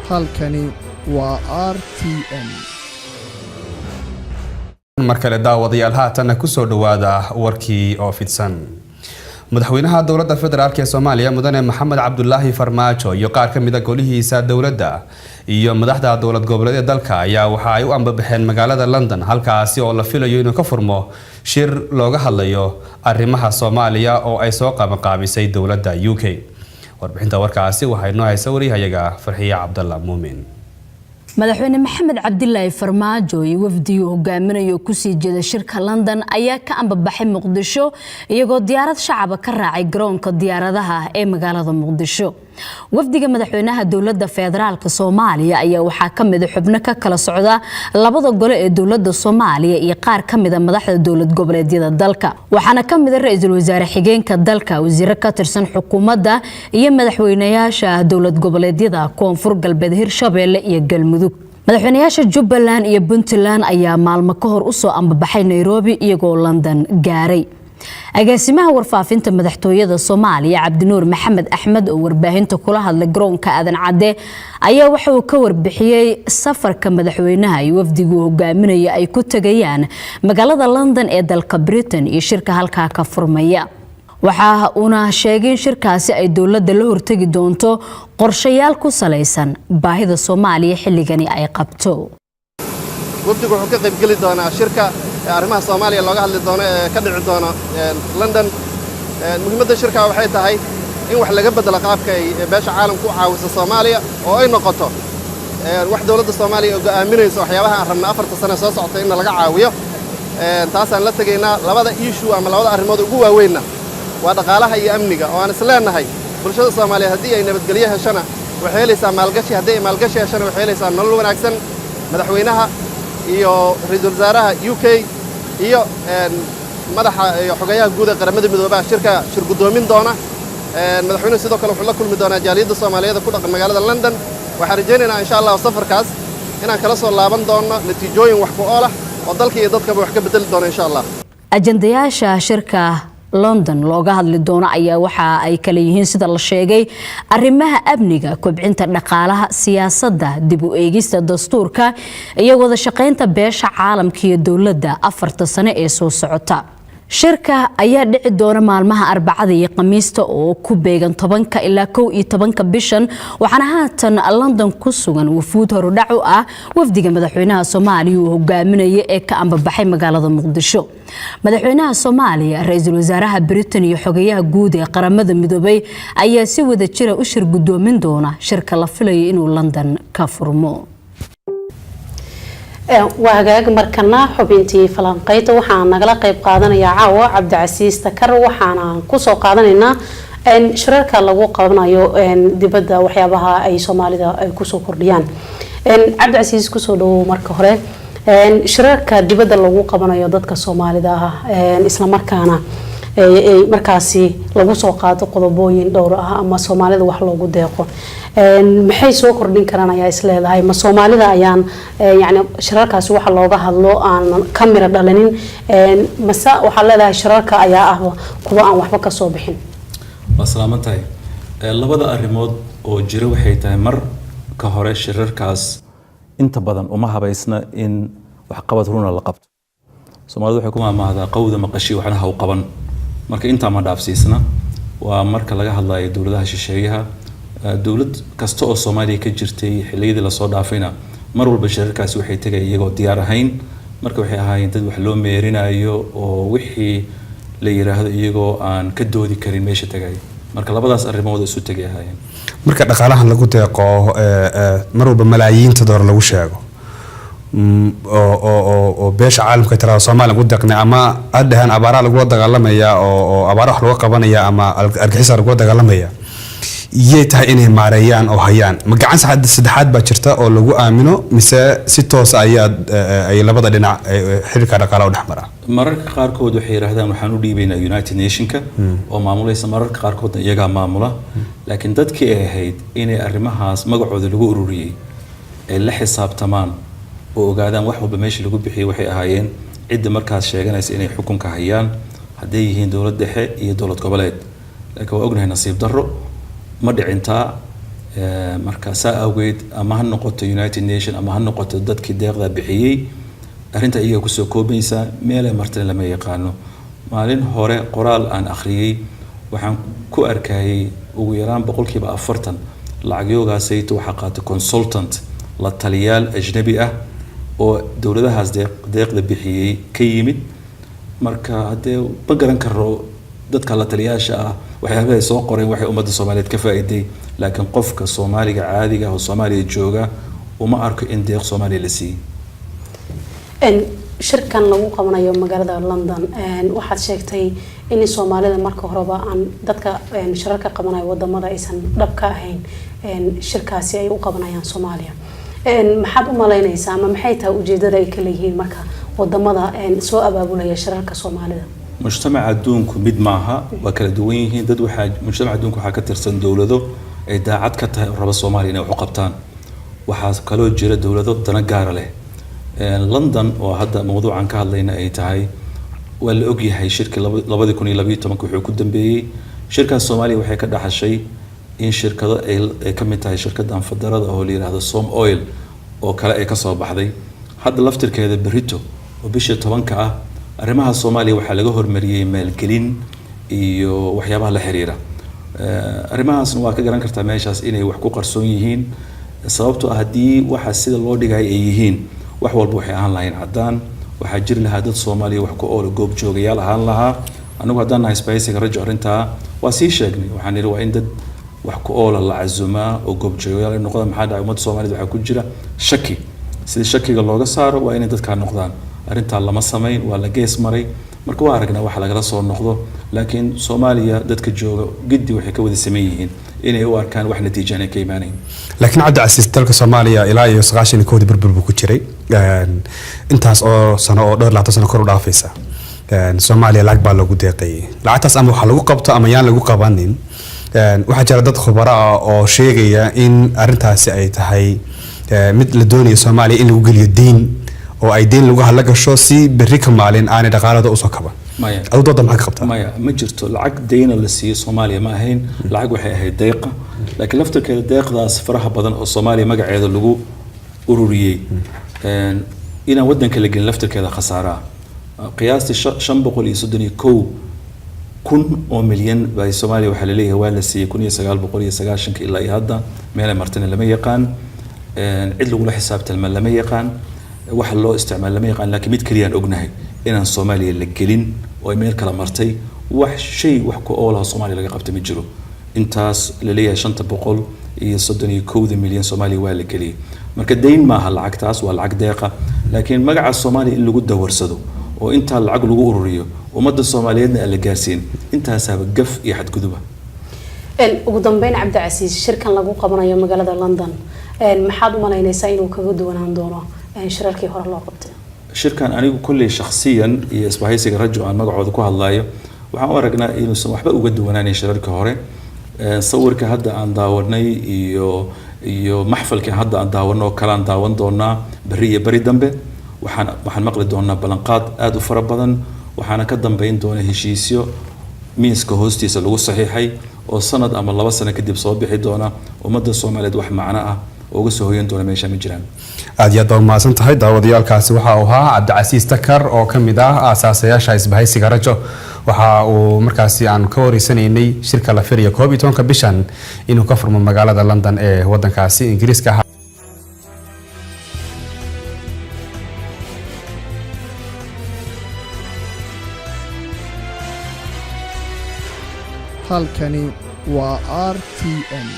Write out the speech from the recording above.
halkani waa RTN. markale daawadayaal haatan ku soo dhawaada warkii oo fidsan. madaxweynaha dowladda federaalka ee Soomaaliya mudane Maxamed Cabdullaahi Farmaajo iyo qaar ka mid ah golihiisa dowladda iyo madaxda dowlad goboleedyada dalka ayaa waxa ay u ambabaxeen magaalada London halkaasi oo la filayo inuu ka furmo shir looga hadlayo arrimaha Soomaaliya oo ay soo qabanqaabisay dowladda UK. warbixinta warkaasi waxay noo haysaa wariyahayaga Farxiya Cabdalla Muumin. madaxweyne maxamed cabdilaahi farmaajo iyo wafdiga hogaaminayo ku sii jeeda shirka London ayaa ka ambabaxay Muqdisho iyagoo diyaarad shacab ka raacay garoonka diyaaradaha ee magaalada Muqdisho. wafdiga madaxweynaha dowladda federaalka Soomaaliya ayaa waxa ka mid ah xubno ka kala socda labada gole ee dowladda Soomaaliya iyo qaar ka mid ah madaxda dowlad goboleedyada dalka. waxaana ka mid ah ra'iisul wasaare xigeenka dalka, wasiir ka tirsan xukuumadda iyo madaxweynayaasha dowlad goboleedyada Koonfur Galbeed, Hirshabeelle iyo Galmudug. madaxweynayaasha Jubbaland iyo Puntland ayaa maalmo ka hor u soo ambabaxay Nairobi iyagoo London gaaray. agaasimaha warfaafinta madaxtooyada Soomaaliya Cabdinuur Maxamed Axmed oo warbaahinta kula hadlay garoonka Aadan Cadde ayaa waxa uu ka warbixiyay safarka madaxweynaha iyo wafdigu hogaaminaya ay ku tagayaan magaalada London ee dalka Britain iyo shirka halka ka furmaya. waxa uuna sheegay in shirkaasi ay dowladda la hortagi doonto qorshayaal ku saleysan baahida Soomaaliya xilligani ay qabto. wafdigu wuxuu ka qayb gali doonaa shirka arrimaha Soomaaliya looga hadli doono ee ka dhici doona London. muhiimadda shirka waxay tahay in wax laga bedelo qaabka ay beesha caalamku u caawiso Soomaaliya oo ay noqoto wax dowladda Soomaaliya oo go'aaminayso waxyaabaha aan rabno 4 sano soo socota in laga caawiyo. taasaan la tagaynaa labada issue ama labada arrimood ugu waaweyn waa dhaqaalaha iyo amniga oo aan isleenahay bulshada Soomaaliyeed haddii ay nabadgelyo heshana waxay helaysaa maalgashi, haddii ay maalgashi heshana waxay helaysaa nolol wanaagsan. madaxweynaha iyo ra'iisul wasaaraha UK iyo madaxa iyo xogayaha guud ee qaramada midoobay shir gudoomin doona. madaxweynuhu sidoo kale wuxuu la kulmi doonaa jaaliyadda Soomaaliyeed ku dhaqan magaalada London. waxaan rajaynaynaa insha Allah safarkaas inaan kala soo laaban doono natiijooyin wax ku ool ah oo dalka iyo dadkaba wax ka bedeli doona insha Allah. ajandayaasha shirka London looga hadli doono ayaa waxa ay kala yihiin sida la sheegay arrimaha amniga, kobcinta dhaqaalaha, siyaasadda, dib u eegista dastuurka iyo wada shaqaynta beesha caalamka iyo dowladda 4 sano ee soo socota. shirka ayaa dhici doona maalmaha Arbacada iyo Khamiista oo ku beegan 10 ilaa 11 bishan, waxaana haatan London ku sugan wafuud horudhac u ah wafdiga madaxweynaha Soomaaliya uu hogaaminayo ee ka ambabaxay magaalada Muqdisho. madaxweynaha Soomaaliya, ra'iisul wasaaraha Britain iyo xogayaha guud ee qaramada midoobay ayaa si wada jir ah u shir gudoomin doona shirka la filayo inuu London ka furmo. waagaag markana xubintii falanqaynta waxaan nagala qayb qaadanaya caawa Cabdicasiis Takar. waxaana ku soo qaadanaynaa shirarka lagu qabanayo dibadda waxyaabaha ay Soomaalida ay ku soo kordhiyaan. Cabdicasiis ku soo dhaw marka hore shirarka dibadda lagu qabanayo dadka Soomaalida ah isla markaana markaasi lagu soo qaato qodobooyin dhowr ah ama Soomaalida wax loogu deeqo maxay soo kordhin karaan ayaa isleedahay ma Soomaalida ayaan yani shirarkaasi waxa looga hadlo aan kamera dhalanin masa waxa leedahay shirarka ayaa ah kuwa aan waxba ka soo bixin. wasalaamantahay labada arrimood oo jira waxay tahay mar ka hore shirarkaas inta badan uma habaysna in wax qabad runa la qabto. Soomaalidu waxay ku maamahdaa qowda maqashi waxna ha u qaban. marka inta ma dhaafsiisna waa marka laga hadlayo dawladaha shisheeyaha. dawlad kasta oo Soomaaliya ka jirtay xiliyadii la soo dhaafayna mar walba shirarkaasi waxay tagay iyagoo diyaar ahayn. marka waxay ahaayeen dad wax loo meerinayo oo wixii la yiraahdo iyagoo aan ka doodi karin meesha tagay. marka labadaas arrimood isu tagay ahaayeen. marka dhaqaalahan lagu deeqo mar walba malaayiin dollar lagu sheego oo beesha caalamka tirada Soomaaliya lagu deeqnay ama adhaan abaara lagu dagaalamaya oo abaara wax lagu qabanaya ama argixis lagu dagaalamaya iyay tahay inay maareeyaan oo hayaan ma gacan saddexaad baa jirta oo lagu aamino mise si toos ah ay labada dhinac xiriirka dhaqaalaha u dhaxmara. mararka qaarkood waxay yiraahdaan waxaan u dhiibaynaa United Nationka oo maamulaysa mararka qaarkood iyaga maamula laakiin dadkii ay ahayd inay arrimahaas magacooda lagu ururiyay ay la xisaabtamaan oo ogaadaan wax walba meesha lagu bixiyay waxay ahaayeen cid markaas sheeganaysa inay xukunka hayaan haday yihiin dawlad dhexe iyo dawlad goboleed. laakiin waa ognahay nasiib darro ma dhicintaa marka saa awgeed ama ha noqoto United Nation ama ha noqoto dadkii deeqda bixiyay arrinta iyaga ku soo koobaysa meel ay martay lama yaqaano maalin hore qoraal aan akhriyay waxaan ku arkayay ugu yaraan 40% lacagyogaasayto waxa qaatay consultant la taliyaal ajnabi ah oo dawladahaas deeqda bixiyay ka yimid marka hadee ma garan karo dadka la taliyaasha ah waxyaabaha ay soo qoreen waxay ummadda Soomaaliyeed ka faa'iiday laakiin qofka Soomaaliga caadiga ah oo Soomaaliya jooga uma arko in deeq Soomaaliya la siiyay shirkan lagu qabanayo magaalada London waxaad sheegtay in Soomaalida marka horeba aan dadka shirarka qabanayo wadamada aysan dhab ka ahayn shirkaasi ay u qabanayaan Soomaaliya maxaad u malaynaysaa ama maxay tahay ujeedada ay kala yihiin marka wadamada soo abaabulaya shirarka Soomaalida mujtamaca adduunku mid maaha waa kala duwan yihiin dad waxa mujtamaca adduunku waxa ka tirsan dawlado ay daacad ka tahay raba Soomaaliya inay wax u qabtaan waxa kaloo jira dawlado dana gaar leh London oo hadda mawduucan ka hadlayna ay tahay waa la og yahay shirka 2012 wuxuu ku dambeeyay shirka Soomaaliya waxay ka dhaxashay in shirkado ay ka mid tahay shirkaddan fadarada oo la yiraahdo Som Oil oo kale ay ka soo baxday hadda laftirkeeda berito oo bisha 10 ah arrimaha Soomaaliya waxa laga hormariyay maalgelin iyo waxyaabaha la xiriira arrimahaasna waa ka garan kartaa meeshaas inay wax ku qarsoon yihiin sababtoo ah hadii waxa sida loo dhigay ay yihiin wax walba waxay ahaan lahayn cadaan waxa jiri lahaa dad Soomaaliya wax ku ool goob joogayaal ahaan lahaa anagu haddaan nahay Spice-ga rajo arinta waa sii sheegnay waxaan yiri waa in dad wax ku ool la cazuma oo goob joogayaal noqdo maxaa dhacay ummadda Soomaaliyeed waxa ku jira shaki sida shakiga looga saaro waa inay dadka noqdaan arinta lama sameyn waa la gees maray marka waa aragnaa wax laga soo noqdo laakiin Soomaaliya dadka jooga gidi waxay ka wada sameeyeen inay u arkaan wax natiijana ka iimaanay laakiin Cabdi Casiis dalka Soomaaliya ilaa iyo 90 burbur ku jiray intaas oo sano oo dhowr laatan sano kor u dhaafaysa Soomaaliya lacag baa lagu deeqay lacagtaas ama waxa lagu qabto ama yaan lagu qabanin waxa jira dad khubaro ah oo sheegaya in arintaasi ay tahay mid la doonayo Soomaaliya in lagu geliyo diin oo ay diin lagu hal gasho si berri ka maalin aan dhaqaalada u soo kaban maya awdooda maxay qabtaa maya ma jirto lacag deyn la siiyo Soomaaliya ma ahayn lacag waxay ahayd deeqa laakiin laftirkeeda deeqdaas faraha badan oo Soomaaliya magaceeda lagu ururiyay ina wadanka la gelin laftirkeeda khasaara qiyaastii 531 kun oo milyan bay Soomaaliya waxa la leeyahay waa la siiyay 1990 ilaa iyo hadda meel martana lama yaqaan cid lagu la xisaabtan lama yaqaan wax loo isticmaal lama yaqaan laakiin mid kaliya aan ognahay inaan Soomaaliya la gelin oo meel kala martay wax shay wax ku oolaha Soomaaliya laga qabtay ma jiro intaas la leeyahay 531 milyan Soomaaliya waa la geliyay marka deyn maaha lacagtaas waa lacag deeqa laakiin magaca Soomaaliya in lagu dawarsado oo inta lacag lagu ururiyo ummadda Soomaaliyeedna la gaarsiin intaas haba gaf iyo xadguduba ugu dambeyn Cabdi Casiis shirkan lagu qabanayo magaalada London maxaad u malaynaysaa inuu kaga duwanaan doono shirarkii hore loo qabtay shirkan anigu kulli shakhsiyan iyo isbahaysiga rajo aan magacooda ku hadlayo waxaan u aragnaa inuu waxba uga duwanaan shirarkii hore sawirka hadda aan daawanay iyo maxfalka hadda aan daawano kala aan daawan doonaa bari iyo bari dambe waxaan maqli doonaa balanqaad aad u fara badan waxaana ka dambeyn doona heshiisyo miiska hoostiisa lagu saxiixay oo sanad ama 2 sano kadib soo bixi doona ummadda Soomaaliyeed wax macna ah oo uga soo hoyan doona meesha ma jiraan aad iyo aad baa mahadsan tahay daawadayaalkaasi waxa uu ahaa Cabdi Casiis Takar oo ka mid ah aasaasayaasha isbahaysiga rajo waxa uu markaasi aan ka wareysanaynay shirka la firiyo 12 bishan inuu ka furmo magaalada London ee wadankaasi Ingiriiska halkani waa RTN